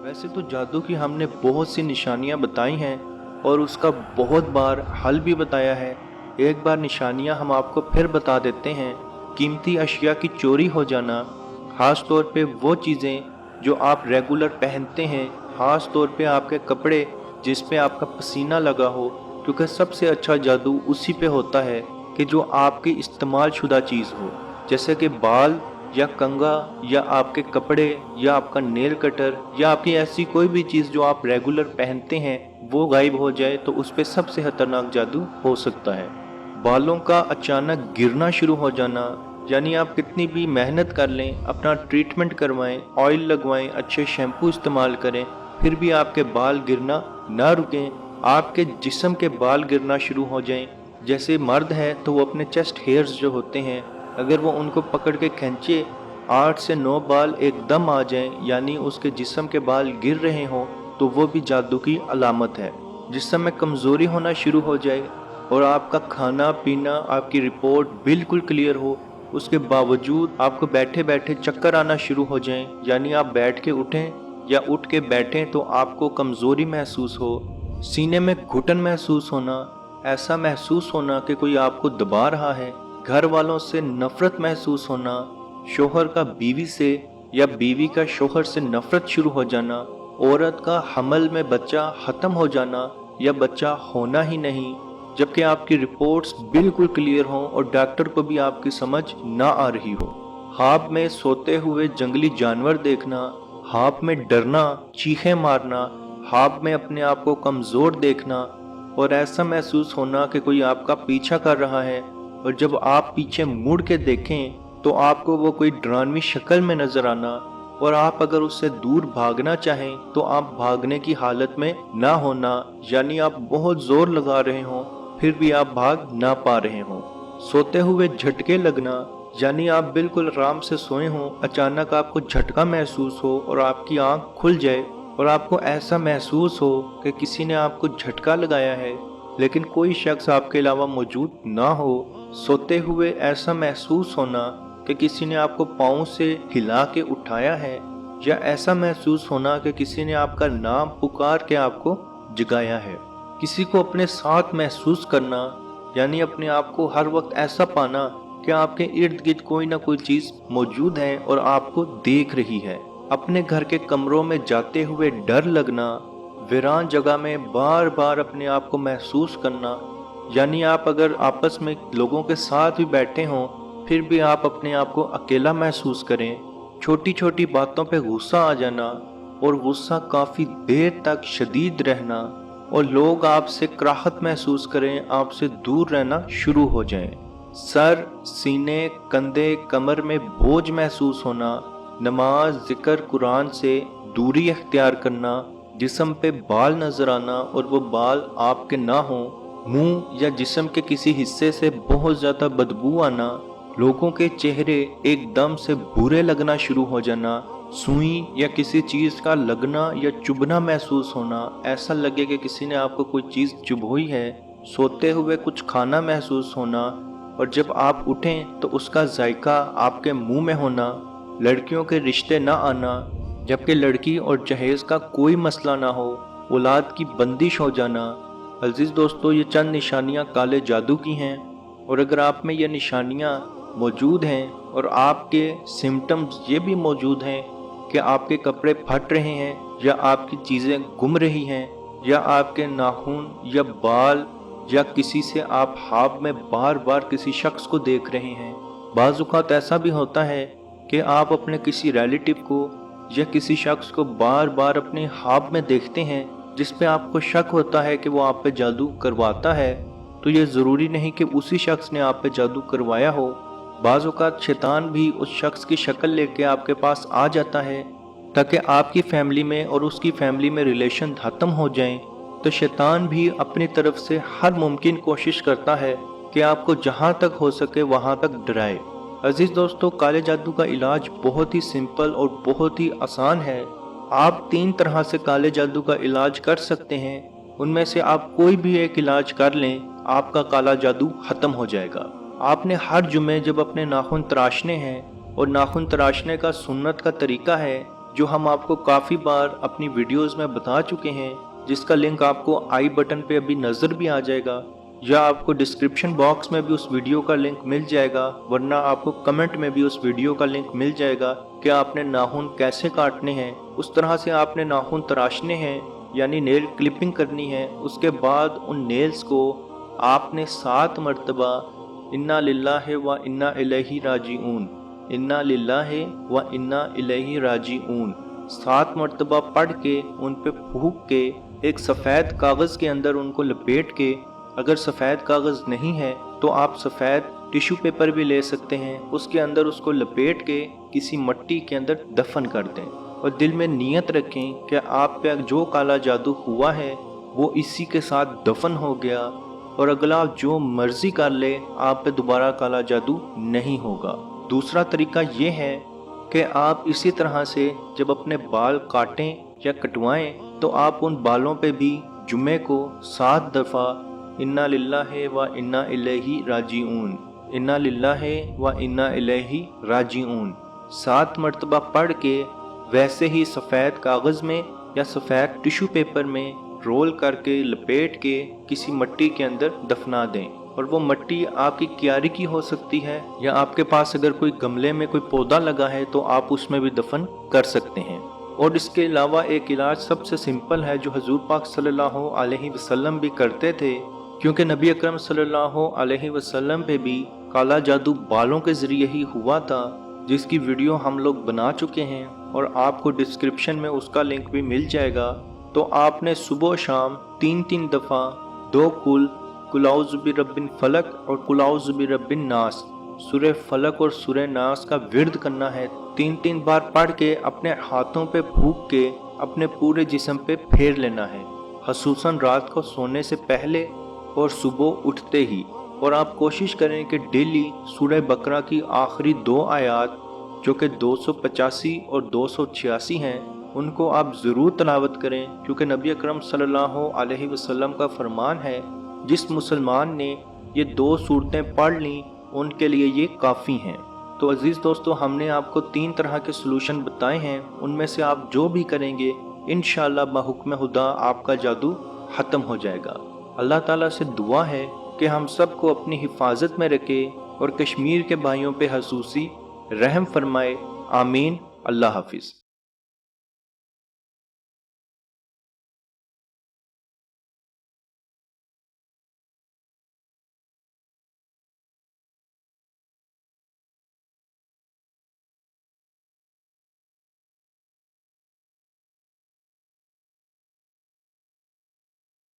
वैसे तो जादू की हमने बहुत सी निशानियां बताई हैं और उसका बहुत बार हल भी बताया है। एक बार निशानियां हम आपको फिर बता देते हैं। कीमती अशिया की चोरी हो जाना, खास तौर पे वो चीज़ें जो आप रेगुलर पहनते हैं, खास तौर पे आपके कपड़े जिस पे आपका पसीना लगा हो, क्योंकि सबसे अच्छा जादू उसी पे होता है कि जो आपकी इस्तेमाल शुदा चीज़ हो, जैसे कि बाल या कंघा या आपके कपड़े या आपका नेल कटर या आपकी ऐसी कोई भी चीज़ जो आप रेगुलर पहनते हैं वो गायब हो जाए, तो उस पे सबसे खतरनाक जादू हो सकता है। बालों का अचानक गिरना शुरू हो जाना, यानी आप कितनी भी मेहनत कर लें, अपना ट्रीटमेंट करवाएं, ऑयल लगवाएं, अच्छे शैम्पू इस्तेमाल करें, फिर भी आपके बाल गिरना ना रुकें, आपके जिस्म के बाल गिरना शुरू हो जाएं। जैसे मर्द है तो वो अपने चेस्ट हेयर्स जो होते हैं, अगर वो उनको पकड़ के खींचे, 8 से 9 बाल एकदम आ जाएं, यानी उसके जिस्म के बाल गिर रहे हों, तो वो भी जादू की अलामत है। जिस्म में कमज़ोरी होना शुरू हो जाए और आपका खाना पीना, आपकी रिपोर्ट बिल्कुल क्लियर हो, उसके बावजूद आपको बैठे बैठे चक्कर आना शुरू हो जाएं, यानी आप बैठ के उठें या उठ के बैठें तो आपको कमज़ोरी महसूस हो, सीने में घुटन महसूस होना, ऐसा महसूस होना कि कोई आपको दबा रहा है, घर वालों से नफरत महसूस होना, शोहर का बीवी से या बीवी का शोहर से नफरत शुरू हो जाना, औरत का हमल में बच्चा ख़त्म हो जाना या बच्चा होना ही नहीं, जबकि आपकी रिपोर्ट्स बिल्कुल क्लियर हों और डॉक्टर को भी आपकी समझ ना आ रही हो। ख्वाब में सोते हुए जंगली जानवर देखना, ख्वाब में डरना, चीखें मारना, ख्वाब में अपने आप को कमज़ोर देखना और ऐसा महसूस होना कि कोई आपका पीछा कर रहा है, और जब आप पीछे मुड़ के देखें तो आपको वो कोई डरावनी शक्ल में नजर आना, और आप अगर उससे दूर भागना चाहें तो आप भागने की हालत में ना होना, यानी आप बहुत जोर लगा रहे हों फिर भी आप भाग ना पा रहे हों। सोते हुए झटके लगना, यानी आप बिल्कुल आराम से सोए हों, अचानक आपको झटका महसूस हो और आपकी आंख खुल जाए और आपको ऐसा महसूस हो कि किसी ने आपको झटका लगाया है, लेकिन कोई शख्स आपके अलावा मौजूद ना हो। सोते हुए ऐसा महसूस होना कि किसी ने आपको पाँव से हिला के उठाया है, या ऐसा महसूस होना कि किसी ने आपका नाम पुकार के आपको जगाया है। किसी को अपने साथ महसूस करना, यानी अपने आप को हर वक्त ऐसा पाना कि आपके इर्द गिर्द कोई ना कोई चीज़ मौजूद है और आपको देख रही है। अपने घर के कमरों में जाते हुए डर लगना, वीरान जगह में बार बार अपने आप को महसूस करना, यानी आप अगर आपस में लोगों के साथ भी बैठे हों फिर भी आप अपने आप को अकेला महसूस करें। छोटी छोटी बातों पे गुस्सा आ जाना और गुस्सा काफ़ी देर तक शदीद रहना, और लोग आपसे कराहत महसूस करें, आपसे दूर रहना शुरू हो जाएं। सर, सीने, कंधे, कमर में बोझ महसूस होना, नमाज, जिक्र, कुरान से दूरी अख्तियार करना, जिस्म पे बाल नजर आना और वो बाल आपके ना हों, मुंह या जिस्म के किसी हिस्से से बहुत ज़्यादा बदबू आना, लोगों के चेहरे एकदम से बुरे लगना शुरू हो जाना, सुई या किसी चीज़ का लगना या चुभना महसूस होना, ऐसा लगे कि किसी ने आपको कोई चीज़ चुभोई है। सोते हुए कुछ खाना महसूस होना और जब आप उठें तो उसका जायका आपके मुंह में होना, लड़कियों के रिश्ते ना आना जबकि लड़की और जहेज़ का कोई मसला ना हो, औलाद की बंदिश हो जाना। अजीज़ दोस्तों, ये चंद निशानियाँ काले जादू की हैं, और अगर आप में ये निशानियाँ मौजूद हैं और आपके सिम्टम्स ये भी मौजूद हैं कि आपके कपड़े फट रहे हैं या आपकी चीज़ें गुम रही हैं या आपके नाखून या बाल या किसी से आप ख्वाब में बार बार किसी शख्स को देख रहे हैं, बाज़ औक़ात ऐसा भी होता है कि आप अपने किसी रिलेटिव को या किसी शख्स को बार बार अपने ख्वाब में देखते हैं जिस पे आपको शक होता है कि वो आप पे जादू करवाता है, तो ये ज़रूरी नहीं कि उसी शख्स ने आप पे जादू करवाया हो। बाज़ औक़ात शैतान भी उस शख्स की शक्ल लेके आपके पास आ जाता है ताकि आपकी फैमिली में और उसकी फैमिली में रिलेशन ख़त्म हो जाएं। तो शैतान भी अपनी तरफ से हर मुमकिन कोशिश करता है कि आपको जहां तक हो सके वहां तक डराए। अजीज़ दोस्तों, काले जादू का इलाज बहुत ही सिंपल और बहुत ही आसान है। आप 3 तरह से काले जादू का इलाज कर सकते हैं, उनमें से आप कोई भी एक इलाज कर लें, आपका काला जादू ख़त्म हो जाएगा। आपने हर जुमे जब अपने नाखून तराशने हैं, और नाखून तराशने का सुन्नत का तरीका है, जो हम आपको काफ़ी बार अपनी वीडियोस में बता चुके हैं, जिसका लिंक आपको आई बटन पे अभी नज़र भी आ जाएगा या आपको डिस्क्रिप्शन बॉक्स में भी उस वीडियो का लिंक मिल जाएगा, वरना आपको कमेंट में भी उस वीडियो का लिंक मिल जाएगा कि आपने नाखून कैसे काटने हैं। उस तरह से आपने नाखून तराशने हैं, यानी नेल क्लिपिंग करनी है। उसके बाद उन नेल्स को आपने 7 मरतबा इन्ना लिल्लाहि व इन्ना इलैहि राजिऊन, इन्ना लिल्लाहि व इन्ना इलैहि राजिऊन 7 मरतबा पढ़ के उन पे फूंक के एक सफ़ेद कागज़ के अंदर उनको लपेट के, अगर सफ़ेद कागज़ नहीं है तो आप सफ़ेद टिश्यू पेपर भी ले सकते हैं, उसके अंदर उसको लपेट के किसी मट्टी के अंदर दफन कर दें और दिल में नियत रखें कि आप पे जो काला जादू हुआ है वो इसी के साथ दफन हो गया और अगला जो मर्जी कर ले, आप पे दोबारा काला जादू नहीं होगा। दूसरा तरीका ये है कि आप इसी तरह से जब अपने बाल काटें या कटवाएं तो आप उन बालों पे भी जुमे को 7 दफ़ा इन्ना लिल्लाहि व इन्ना इलैहि राजिऊन, इन्ना लिल्लाहि व इन्ना इलैहि राजिऊन 7 मरतबा पढ़ के वैसे ही सफ़ेद कागज़ में या सफ़ेद टिश्यू पेपर में रोल करके लपेट के किसी मट्टी के अंदर दफना दें। और वो मट्टी आपकी क्यारी की हो सकती है या आपके पास अगर कोई गमले में कोई पौधा लगा है तो आप उसमें भी दफन कर सकते हैं। और इसके अलावा एक इलाज सबसे सिंपल है जो हजूर पाक सल्लल्लाहु अलैहि वसल्लम भी करते थे, क्योंकि नबी अकरम सल्लल्लाहु अलैहि वसल्लम पे भी काला जादू बालों के ज़रिए ही हुआ था, जिसकी वीडियो हम लोग बना चुके हैं और आपको डिस्क्रिप्शन में उसका लिंक भी मिल जाएगा। तो आपने सुबह शाम 3-3 दफ़ा 2 कुलाउज़ बिरब्बिन फलक और कुलाउज़ बिरब्बिन नास, सूरह फलक और सूरह नास का विर्द करना है। 3-3 बार पढ़ के अपने हाथों पे फूंक के अपने पूरे जिस्म पे फेर लेना है, खसूसन रात को सोने से पहले और सुबह उठते ही। और आप कोशिश करें कि डेली सूरह बकरा की आखिरी 2 आयत जो कि 285 और 286 हैं, उनको आप ज़रूर तलावत करें, क्योंकि नबी अकरम सल्लल्लाहु अलैहि वसल्लम का फरमान है जिस मुसलमान ने ये 2 सूरतें पढ़ लीं उनके लिए ये काफ़ी हैं। तो अज़ीज़ दोस्तों, हमने आपको 3 तरह के सलूशन बताए हैं, उनमें से आप जो भी करेंगे इंशाअल्लाह बहुक्म खुदा आपका जादू ख़त्म हो जाएगा। अल्लाह ताला से दुआ है कि हम सबको अपनी हिफाजत में रखे और कश्मीर के भाइयों पे खसूसी रहम फरमाए। आमीन। अल्लाह हाफिज़।